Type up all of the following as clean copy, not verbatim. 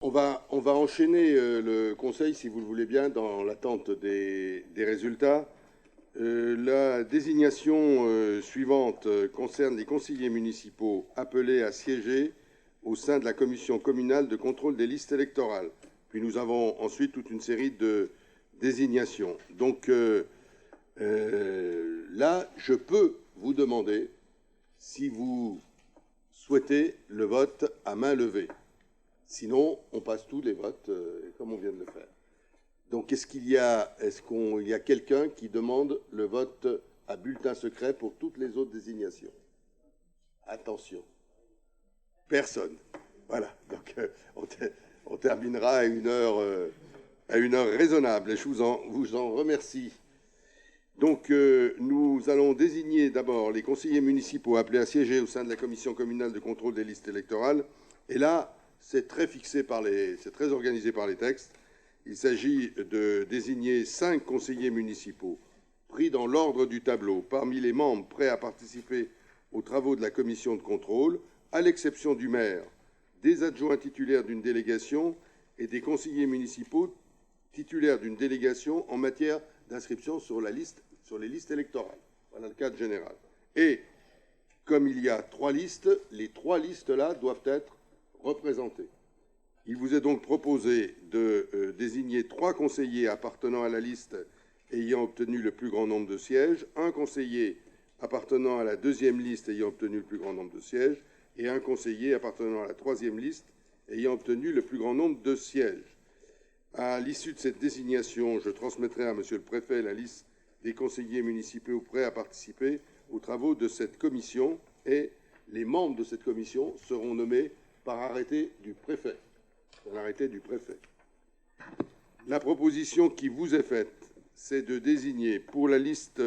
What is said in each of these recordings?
On va enchaîner le conseil, si vous le voulez bien, dans l'attente des résultats. La désignation suivante concerne les conseillers municipaux appelés à siéger au sein de la commission communale de contrôle des listes électorales. Puis nous avons ensuite toute une série de désignations. Donc là, je peux vous demander si vous souhaitez le vote à main levée. Sinon, on passe tous les votes comme on vient de le faire. Donc, est-ce qu'il y a quelqu'un qui demande le vote à bulletin secret pour toutes les autres désignations? Attention. Personne. Voilà. Donc, on terminera à une heure raisonnable. Et je vous en remercie. Donc, nous allons désigner d'abord les conseillers municipaux appelés à siéger au sein de la commission communale de contrôle des listes électorales. Et là, c'est très organisé par les textes. Il s'agit de désigner 5 conseillers municipaux pris dans l'ordre du tableau parmi les membres prêts à participer aux travaux de la commission de contrôle, à l'exception du maire, des adjoints titulaires d'une délégation et des conseillers municipaux titulaires d'une délégation en matière d'inscription sur les listes électorales. Voilà le cadre général. Et comme il y a 3 listes, les 3 listes-là doivent être représentées. Il vous est donc proposé de désigner 3 conseillers appartenant à la liste ayant obtenu le plus grand nombre de sièges, un conseiller appartenant à la 2e liste ayant obtenu le plus grand nombre de sièges et un conseiller appartenant à la 3e liste ayant obtenu le plus grand nombre de sièges. À l'issue de cette désignation, je transmettrai à Monsieur le Préfet la liste des conseillers municipaux prêts à participer aux travaux de cette commission et les membres de cette commission seront nommés par arrêté du préfet. La proposition qui vous est faite, c'est de désigner pour la liste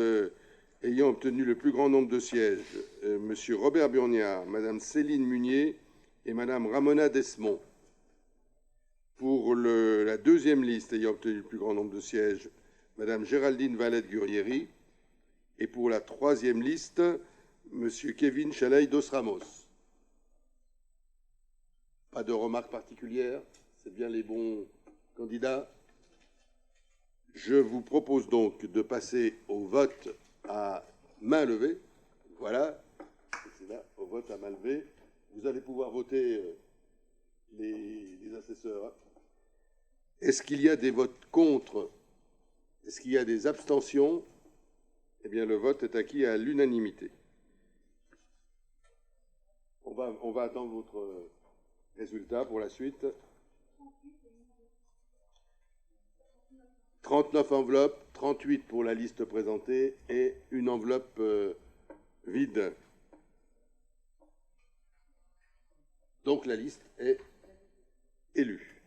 ayant obtenu le plus grand nombre de sièges M. Robert Burniard, Mme Céline Munier et Mme Ramona Desmond. Pour la 2e liste ayant obtenu le plus grand nombre de sièges, Mme Géraldine Valette-Gurieri. Et pour la 3e liste, M. Kevin Chaleil dos Ramos. Pas de remarques particulières? C'est bien les bons candidats? Je vous propose donc de passer au vote à main levée. Voilà, c'est là, au vote à main levée. Vous allez pouvoir voter les assesseurs. Est-ce qu'il y a des votes contre? Est-ce qu'il y a des abstentions? Eh bien, le vote est acquis à l'unanimité. On va attendre votre résultat pour la suite. 39 enveloppes, 38 pour la liste présentée et une enveloppe vide. Donc la liste est élue.